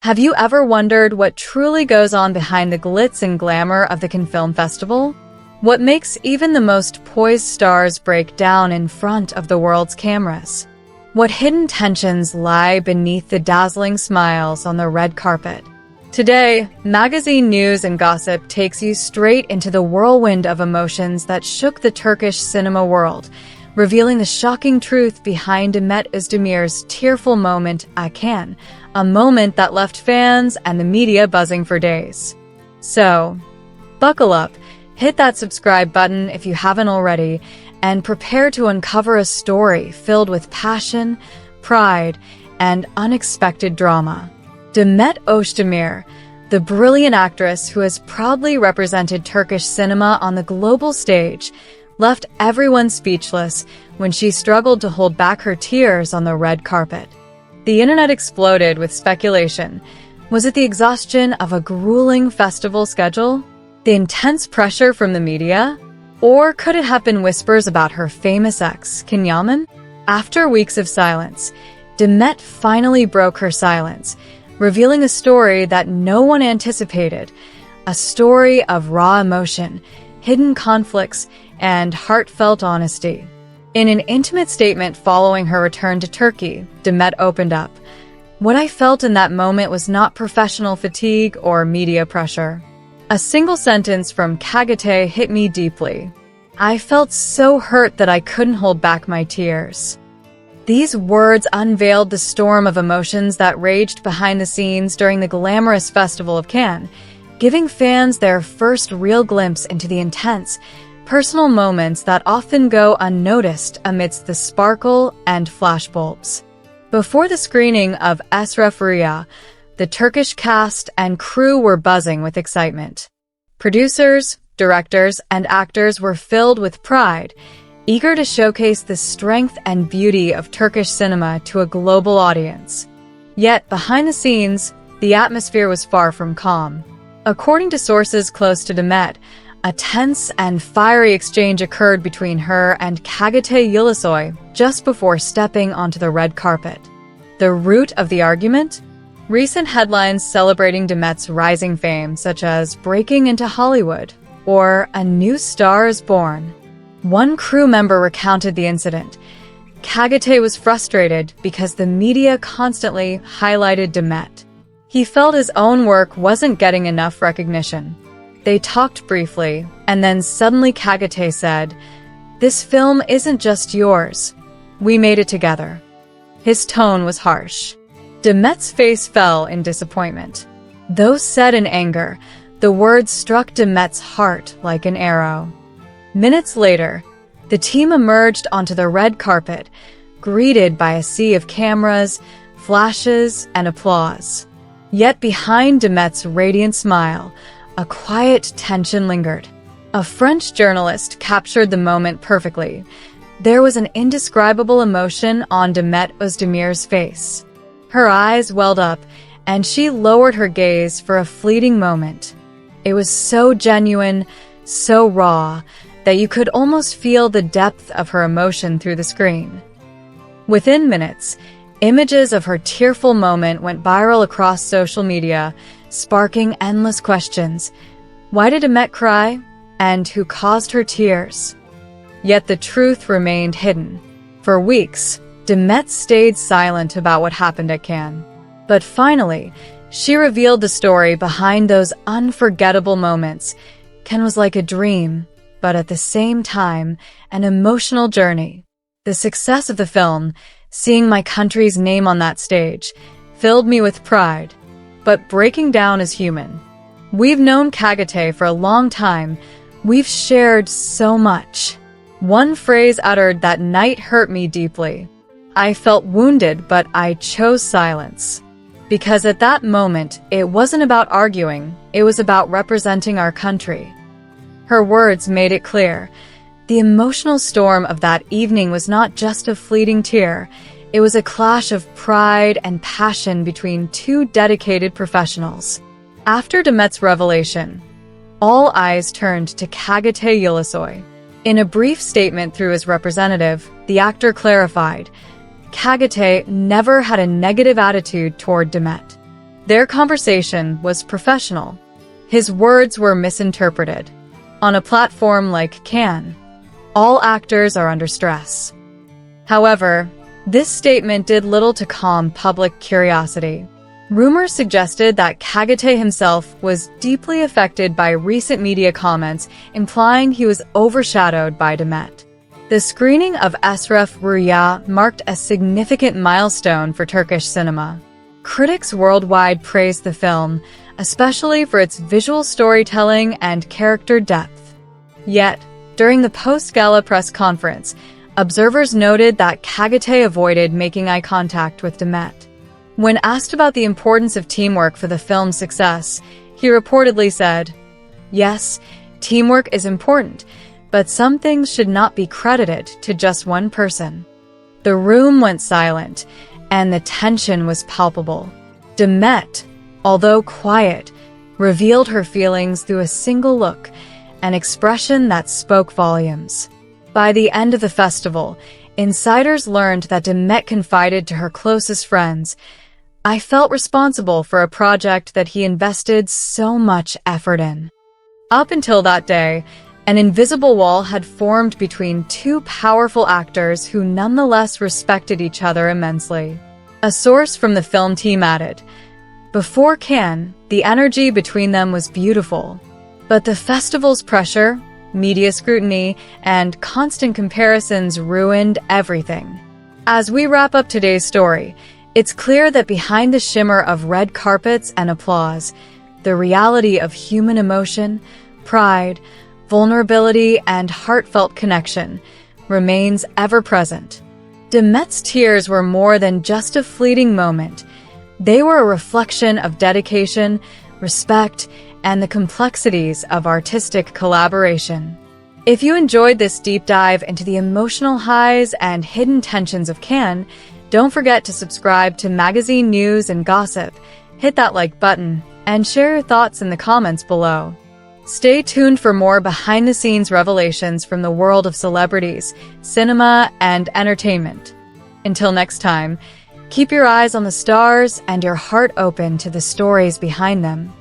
Have you ever wondered what truly goes on behind the glitz and glamour of the Cannes Film Festival? What makes even the most poised stars break down in front of the world's cameras? What hidden tensions lie beneath the dazzling smiles on the red carpet? Today, magazine news and gossip takes you straight into the whirlwind of emotions that shook the Turkish cinema world, revealing the shocking truth behind Demet Özdemir's tearful moment at Cannes, a moment that left fans and the media buzzing for days. So, buckle up, hit that subscribe button if you haven't already, and prepare to uncover a story filled with passion, pride, and unexpected drama. Demet Özdemir, the brilliant actress who has proudly represented Turkish cinema on the global stage, left everyone speechless when she struggled to hold back her tears on the red carpet. The internet exploded with speculation. Was it the exhaustion of a grueling festival schedule? The intense pressure from the media? Or could it have been whispers about her famous ex, Yaman? After weeks of silence, Demet finally broke her silence, revealing a story that no one anticipated, a story of raw emotion, hidden conflicts, and heartfelt honesty. In an intimate statement following her return to Turkey, Demet opened up. What I felt in that moment was not professional fatigue or media pressure. A single sentence from Kagate hit me deeply. I felt so hurt that I couldn't hold back my tears. These words unveiled the storm of emotions that raged behind the scenes during the glamorous Festival of Cannes, giving fans their first real glimpse into the intense, personal moments that often go unnoticed amidst the sparkle and flashbulbs. Before the screening of Esref Rüya, the Turkish cast and crew were buzzing with excitement. Producers, directors, and actors were filled with pride, eager to showcase the strength and beauty of Turkish cinema to a global audience. Yet, behind the scenes, the atmosphere was far from calm. According to sources close to Demet, a tense and fiery exchange occurred between her and Kagate Ulusoy just before stepping onto the red carpet. The root of the argument? Recent headlines celebrating Demet's rising fame, such as breaking into Hollywood or a new star is born. One crew member recounted the incident. Kagate was frustrated because the media constantly highlighted Demet. He felt his own work wasn't getting enough recognition. They talked briefly, and then suddenly Kagate said, "This film isn't just yours. We made it together." His tone was harsh. Demet's face fell in disappointment. Though said in anger, the words struck Demet's heart like an arrow. Minutes later, the team emerged onto the red carpet, greeted by a sea of cameras, flashes, and applause. Yet behind Demet's radiant smile, a quiet tension lingered. A French journalist captured the moment perfectly. There was an indescribable emotion on Demet Özdemir's face. Her eyes welled up, and she lowered her gaze for a fleeting moment. It was so genuine, so raw, that you could almost feel the depth of her emotion through the screen. Within minutes, images of her tearful moment went viral across social media, sparking endless questions. Why did Demet cry? And who caused her tears? Yet the truth remained hidden. For weeks, Demet stayed silent about what happened at Cannes. But finally, she revealed the story behind those unforgettable moments. Cannes was like a dream, but at the same time, an emotional journey. The success of the film, seeing my country's name on that stage, filled me with pride. But breaking down is human. We've known Kagate for a long time. We've shared so much. One phrase uttered that night hurt me deeply. I felt wounded, but I chose silence. Because at that moment, it wasn't about arguing, it was about representing our country. Her words made it clear. The emotional storm of that evening was not just a fleeting tear. It was a clash of pride and passion between two dedicated professionals. After Demet's revelation, all eyes turned to Kagate Ulusoy. In a brief statement through his representative, the actor clarified, Kagate never had a negative attitude toward Demet. Their conversation was professional. His words were misinterpreted. On a platform like Cannes, all actors are under stress. However, this statement did little to calm public curiosity. Rumors suggested that Kagate himself was deeply affected by recent media comments implying he was overshadowed by Demet. The screening of Esref Rüya marked a significant milestone for Turkish cinema. Critics worldwide praised the film, especially for its visual storytelling and character depth. Yet, during the post-gala press conference, observers noted that Kagate avoided making eye contact with Demet. When asked about the importance of teamwork for the film's success, he reportedly said, "Yes, teamwork is important, but some things should not be credited to just one person." The room went silent, and the tension was palpable. Demet, although quiet, revealed her feelings through a single look, an expression that spoke volumes. By the end of the festival, insiders learned that Demet confided to her closest friends, "I felt responsible for a project that he invested so much effort in." Up until that day, an invisible wall had formed between two powerful actors who nonetheless respected each other immensely. A source from the film team added, "Before Cannes, the energy between them was beautiful. But the festival's pressure, media scrutiny, and constant comparisons ruined everything." As we wrap up today's story, it's clear that behind the shimmer of red carpets and applause, the reality of human emotion, pride, vulnerability, and heartfelt connection remains ever present. Demet's tears were more than just a fleeting moment. They were a reflection of dedication, respect, and the complexities of artistic collaboration. If you enjoyed this deep dive into the emotional highs and hidden tensions of Cannes, don't forget to subscribe to magazine news and gossip, hit that like button, and share your thoughts in the comments below. Stay tuned for more behind-the-scenes revelations from the world of celebrities, cinema, and entertainment. Until next time, keep your eyes on the stars and your heart open to the stories behind them.